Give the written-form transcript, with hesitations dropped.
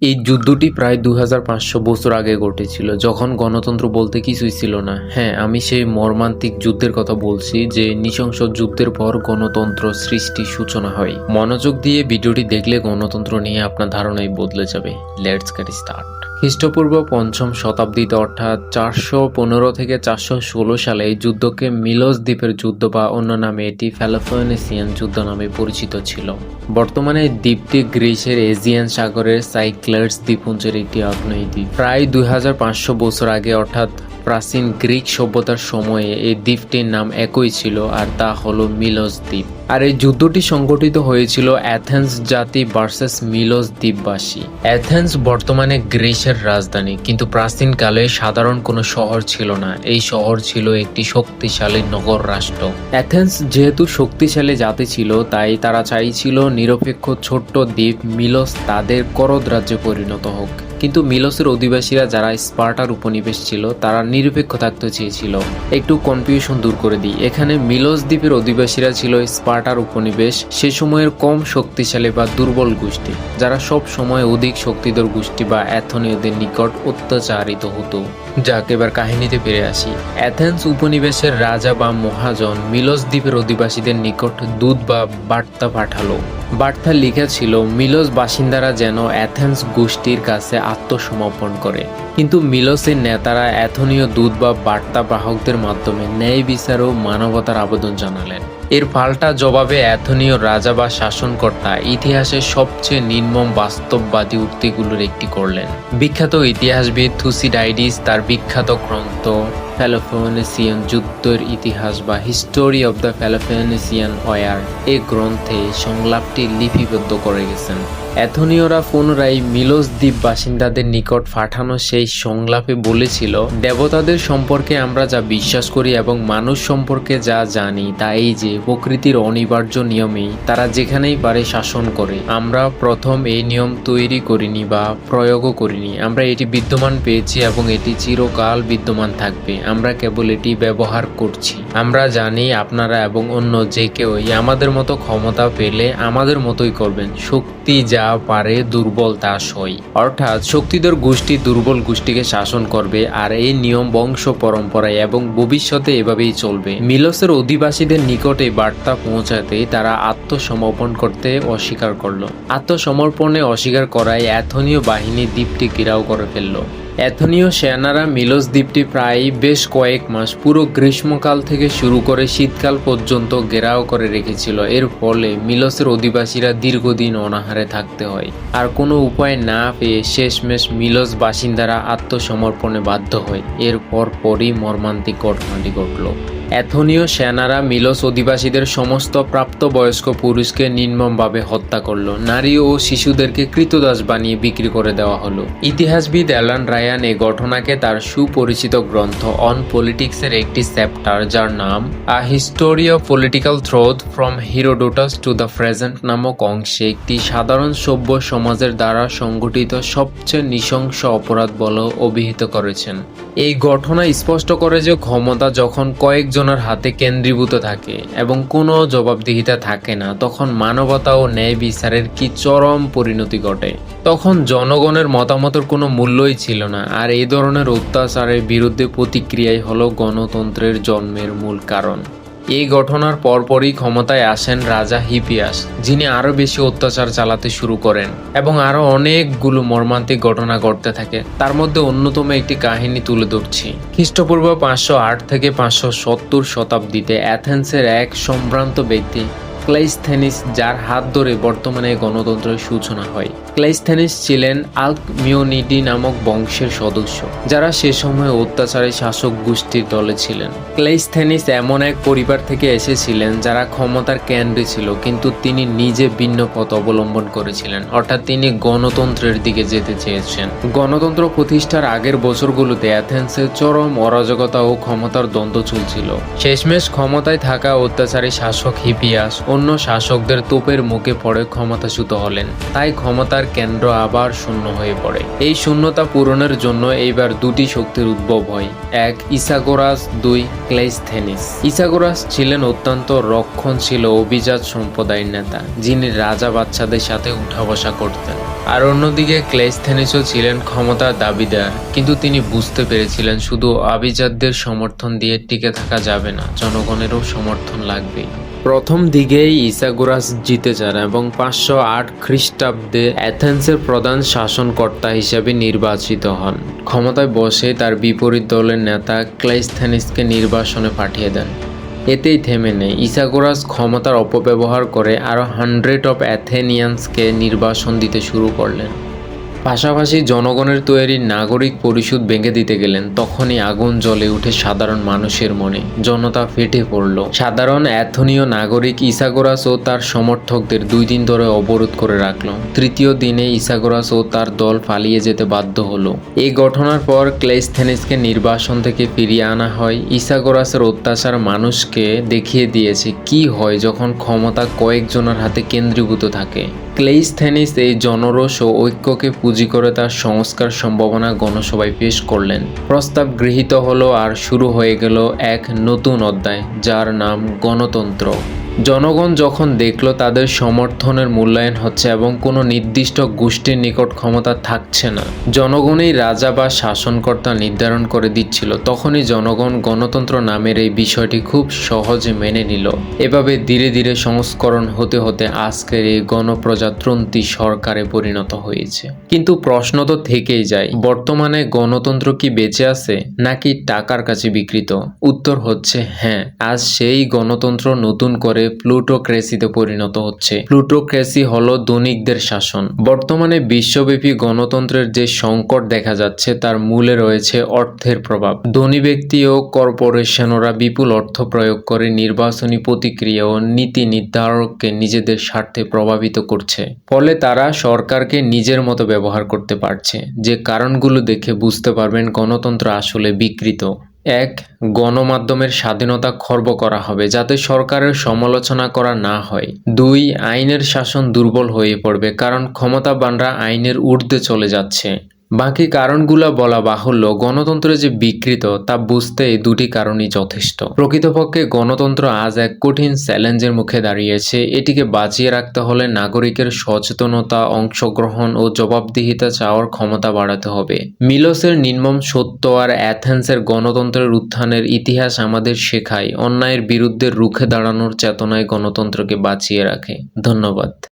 এই যুদ্ধটি প্রায় 2500 বছর আগে ঘটেছিল, যখন গণতন্ত্র বলতে কিছুই ছিল না। হ্যাঁ, আমি সেই মর্মান্তিক যুদ্ধের কথা বলছি, যে নৃশংস যুদ্ধের পর গণতন্ত্র সৃষ্টির সূচনা হয়। মনোযোগ দিয়ে ভিডিওটি দেখলে গণতন্ত্র নিয়ে আপনার ধারণাই বদলে যাবে। Let's get start. খ্রিস্টপূর্ব 5ম শতাব্দীতে অর্থাৎ 415 থেকে 416 সালে এই যুদ্ধকে মিলোস দ্বীপের যুদ্ধ বা অন্য নামে এটি পেলোপনেসিয়ান যুদ্ধ নামে পরিচিত ছিল। বর্তমানে এই দ্বীপটি গ্রিসের এজিয়ান সাগরের সাইক্লেডস দ্বীপপুঞ্জের একটি আগ্নেয় দ্বীপ। প্রায় 2500 বছর আগে অর্থাৎ প্রাচীন গ্রিক সভ্যতার সময়ে এই দ্বীপটির নাম একই ছিল, আর তা হলো মিলোস দ্বীপ। আর এই যুদ্ধটি সংঘটিত হয়েছিল অ্যাথেন্স জাতি ভার্সেস মিলোস দ্বীপবাসী। অ্যাথেন্স বর্তমানে গ্রিসের রাজধানী, কিন্তু প্রাচীনকালে সাধারণ কোনো শহর ছিল না। এই শহর ছিল একটি শক্তিশালী নগর রাষ্ট্র। অ্যাথেন্স যেহেতু শক্তিশালী জাতি ছিল, তাই তারা চাইছিল নিরপেক্ষ ছোট্ট দ্বীপ মিলোস তাদের করদ রাজ্যে পরিণত হোক। কিন্তু মিলোসের অধিবাসীরা, যারা স্পার্টার উপনিবেশ ছিল, তারা নিরপেক্ষ থাকতে চেয়েছিল। একটু কনফিউশন দূর করে দিই, এখানে মিলোস দ্বীপের অধিবাসীরা ছিল স্পার্টার উপনিবেশ, সে সময়ের কম শক্তিশালী বা দুর্বল গোষ্ঠী, যারা সব সময় অধিক শক্তিধর গোষ্ঠী বা অ্যাথনীয়দের নিকট অত্যাচারিত হতো। যাক, এবার কাহিনীতে ফিরে আসি। অ্যাথেন্স উপনিবেশের রাজা বা মহাজন মিলোস দ্বীপের অধিবাসীদের নিকট দূত বা বার্তা পাঠালো। বার্তা লেখা ছিল মিলোস বাসিন্দারা যেন অ্যাথেন্স গোষ্ঠীর কাছে আত্মসমর্পণ করে। কিন্তু মিলোসের নেতারা অ্যাথনীয় দূত বা বার্তা বাহকদের মাধ্যমে ন্যায় বিচার ও মানবতার আবেদন জানালেন। এর পাল্টা জবাবে অ্যাথনীয় রাজা বা শাসনকর্তা ইতিহাসের সবচেয়ে নির্মম বাস্তববাদী উক্তিগুলোর একটি করলেন। বিখ্যাত ইতিহাসবিদ থুসিডাইডিস তার বিখ্যাত গ্রন্থ পেলোপনেসিয়ান যুদ্ধের ইতিহাস বা history of the Peloponnesian war এই গ্রন্থে সংলাপটি লিপিবদ্ধ করে গেছেন। অ্যাথনীয়রা পুনরায় মিলোস দ্বীপ বাসিন্দাদের নিকট পাঠানো সেই সংলাপে বলেছিল, দেবতাদের সম্পর্কে আমরা যা বিশ্বাস করি এবং মানুষ সম্পর্কে যা জানি তা এই যে প্রকৃতির অনিবার্য নিয়মেই তারা যেখানেই পারে শাসন করে। আমরা প্রথম এই নিয়ম তৈরি করিনি বা প্রয়োগও করিনি, আমরা এটি বিদ্যমান পেয়েছি এবং এটি চিরকাল বিদ্যমান থাকবে। আমরা কেবল এটি ব্যবহার করছি। আমরা জানি আপনারা এবং অন্য যে কেউই আমাদের মতো ক্ষমতা পেলে আমাদের মতোই করবেন। শক্তি যা পারে, দুর্বল তা সই। অর্থাৎ শক্তিধর গোষ্ঠী দুর্বল গোষ্ঠীকে শাসন করবে, আর এই নিয়ম বংশ পরম্পরায় এবং ভবিষ্যতে এভাবেই চলবে। মিলোসের অধিবাসীদের নিকট এই বার্তা পৌঁছাতে তারা আত্মসমর্পণ করতে অস্বীকার করলো। আত্মসমর্পণে অস্বীকার করায় অ্যাথনীয় বাহিনী দ্বীপটি ঘেরাও করে ফেলল। অ্যাথনীয় সেনারা মিলোস দ্বীপটি প্রায় বেশ কয়েক মাস, পুরো গ্রীষ্মকাল থেকে শুরু করে শীতকাল পর্যন্ত ঘেরাও করে রেখেছিল। এর ফলে মিলোসের অধিবাসীরা দীর্ঘদিন অনাহারে থাকতে হয়, আর কোনো উপায় না পেয়ে শেষমেশ মিলোস বাসিন্দারা আত্মসমর্পণে বাধ্য হয়। এর পরই মর্মান্তিক ঘটনাটি ঘটল। অ্যাথনীয় সেনারা মিলোস অধিবাসীদের সমস্ত প্রাপ্তবয়স্ক পুরুষকে নির্মমভাবে হত্যা করল। নারী ও শিশুদেরকে কৃতদাস বানিয়ে বিক্রি করে দেওয়া হলো। ইতিহাসবিদ অ্যালান রায়ান এই ঘটনাকে তার সুপরিচিত গ্রন্থ অন পলিটিক্সের একটি চ্যাপ্টার, যার নাম আ হিস্টোরি অফ পলিটিক্যাল থ্রোথ from Herodotus to the present নামক অংশে একটি সাধারণ সভ্য সমাজের দ্বারা সংঘটিত সবচেয়ে নৃশংস অপরাধ বলে অভিহিত করেছেন। এই ঘটনা স্পষ্ট করে যে ক্ষমতা যখন কয়েকজনের হাতে কেন্দ্রীভূত থাকে এবং কোনো জবাবদিহিতা থাকে না, তখন মানবতা ও ন্যায় বিচারের কি চরম পরিণতি ঘটে। তখন জনগণের মতামতের কোনো মূল্যই ছিল না, আর এই ধরনের অত্যাচারের বিরুদ্ধে প্রতিক্রিয়াই হলো গণতন্ত্রের জন্মের মূল কারণ। এই ঘটনার পরপরই ক্ষমতায় আসেন রাজা হিপিয়াস, যিনি আরো বেশি অত্যাচার চালাতে শুরু করেন এবং আরো অনেকগুলো মর্মান্তিক ঘটনা ঘটতে থাকে। তার মধ্যে অন্যতম একটি কাহিনী তুলে ধরছি। খ্রিস্টপূর্ব 508 থেকে 570 শতাব্দীতে অ্যাথেন্সের এক সম্ভ্রান্ত ব্যক্তি ক্লাইস্থেনিস, যার হাত ধরে বর্তমানে গণতন্ত্রের সূচনা হয়। ক্লাইস্থেনিস ছিলেন আলকমিওনিডি নামক বংশের সদস্য, যারা সে সময় অত্যাচারী শাসক গোষ্ঠীর দলে ছিলেন। ক্লাইস্থেনিস এমন এক পরিবার থেকে এসেছিলেন যারা ক্ষমতার কেন্দ্রে ছিল, কিন্তু তিনি নিজে ভিন্ন পথ অবলম্বন করেছিলেন, অর্থাৎ তিনি গণতন্ত্রের দিকে যেতে চেয়েছেন। গণতন্ত্র প্রতিষ্ঠার আগের বছরগুলোতে অ্যাথেন্সের চরম অরাজকতা ও ক্ষমতার দ্বন্দ্ব চলছিল। শেষমেশ ক্ষমতায় থাকা অত্যাচারী শাসক হিপিয়াস অন্য শাসকদের তোপের মুখে পড়ে ক্ষমতাচ্যুত হলেন। তাই ক্ষমতার ক্ষমতার কেন্দ্র আবার শূন্য হয়ে পড়ে। এই শূন্যতা পূরণের জন্য এইবার দুটি শক্তির উদ্ভব হয়, এক ইসাগোরাস, দুই ক্লেইসথেনিস। ইসাগোরাস ছিলেন অত্যন্ত রক্ষণশীল ও অভিজাত সম্প্রদায়ের নেতা, যিনি রাজা বাচ্চাদের সাথে উঠা বসা করতেন। আর অন্যদিকে ক্লেইসথেনিসও ছিলেন ক্ষমতার দাবিদার, কিন্তু তিনি বুঝতে পেরেছিলেন শুধু অভিজাতদের সমর্থন দিয়ে টিকে থাকা যাবে না, জনগণেরও সমর্থন লাগবেই। প্রথম দিকেই ইসাগোরাস জিতে যান এবং 508 খ্রিস্টাব্দে অ্যাথেন্সের প্রধান শাসনকর্তা হিসেবে নির্বাচিত হন। ক্ষমতায় বসে তার বিপরীত দলের নেতা ক্লেইসথেনিসকে নির্বাসনে পাঠিয়ে দেন। এতেই থেমে নেই, ইসাগোরাস ক্ষমতার অপব্যবহার করে আরও 100 অফ অ্যাথেনিয়ান্সকে নির্বাসন দিতে শুরু করলেন। পাশাপাশি জনগণের তৈরি নাগরিক পরিষদ ভেঙে দিতে গেলেন। তখনই আগুন জ্বলে উঠে সাধারণ মানুষের মনে, জনতা ফেটে পড়ল। সাধারণ অ্যাথনীয় নাগরিক ইসাগোরাস ও তার সমর্থকদের 2 দিন ধরে অবরোধ করে রাখল। তৃতীয় দিনে ইসাগোরাস ও তার দল পালিয়ে যেতে বাধ্য হলো। এই ঘটনার পর ক্লেইসথেনিসকে নির্বাসন থেকে ফিরিয়ে আনা হয়। ইসাগোরাসের অত্যাচার মানুষকে দেখিয়ে দিয়েছে কি হয় যখন ক্ষমতা কয়েকজনের হাতে কেন্দ্রীভূত থাকে। ক্লেইসথেনিস এই জনরোষ ও ঐক্যকে পুঁজি করে তার সংস্কার সম্ভাবনা গণসভায় পেশ করলেন। প্রস্তাব গৃহীত হলো আর শুরু হয়ে গেল এক নতুন অধ্যায়, যার নাম গণতন্ত্র। জনগণ যখন দেখল তাদের সমর্থনের মূল্যায়ন হচ্ছে এবং কোনো নির্দিষ্ট গোষ্ঠীর নিকট ক্ষমতা থাকছে না, জনগণই রাজা বা শাসনকর্তা নির্ধারণ করে দিচ্ছিল, তখনই জনগণ গণতন্ত্র নামের এই বিষয়টি খুব সহজে মেনে নিল। এভাবে ধীরে ধীরে সংস্করণ হতে হতে আজকের এই গণপ্রজাতন্ত্রী সরকারে পরিণত হয়েছে। কিন্তু প্রশ্ন তো থেকেই যায়, বর্তমানে গণতন্ত্র কি বেঁচে আছে নাকি টাকার কাছে বিকৃত? উত্তর হচ্ছে হ্যাঁ, আজ সেই গণতন্ত্র নতুন করে প্লুটোক্রেসিতে পরিণত হচ্ছে। প্লুটোক্রেসি হলো ধনিকদের শাসন। বর্তমানে বিশ্বব্যাপী গণতন্ত্রের যে সংকট দেখা যাচ্ছে তার মূলে রয়েছে অর্থের প্রভাব। ধনী ব্যক্তি ও কর্পোরেশনরা বিপুল অর্থ প্রয়োগ করে নির্বাচনী প্রতিক্রিয়া ও নীতি নির্ধারককে নিজেদের স্বার্থে প্রভাবিত করছে। ফলে তারা সরকারকে নিজের মতো ব্যবহার করতে পারছে। যে কারণগুলো দেখে বুঝতে পারবেন গণতন্ত্র আসলে বিকৃত। 1. গণমাধ্যমের স্বাধীনতা খর্ব করা হবে যাতে সরকারের সমালোচনা করা না হয়। 2. আইনের শাসন দুর্বল হয়ে পড়বে কারণ ক্ষমতাবানরা আইনের ঊর্ধ্বে চলে যাচ্ছে। বাকি কারণগুলো বলা বাহুল্য, গণতন্ত্র যে বিকৃত তা বুঝতে এই দুটি কারণই যথেষ্ট। প্রকৃতপক্ষে গণতন্ত্র আজ এক কঠিন চ্যালেঞ্জের মুখে দাঁড়িয়েছে। এটিকে বাঁচিয়ে রাখতে হলে নাগরিকের সচেতনতা, অংশগ্রহণ ও জবাবদিহিতা চাওয়ার ক্ষমতা বাড়াতে হবে। মিলোসের নির্মম সত্য আর অ্যাথেন্সের গণতন্ত্রের উত্থানের ইতিহাস আমাদের শেখায় অন্যায়ের বিরুদ্ধে রুখে দাঁড়ানোর চেতনায় গণতন্ত্রকে বাঁচিয়ে রাখে। ধন্যবাদ।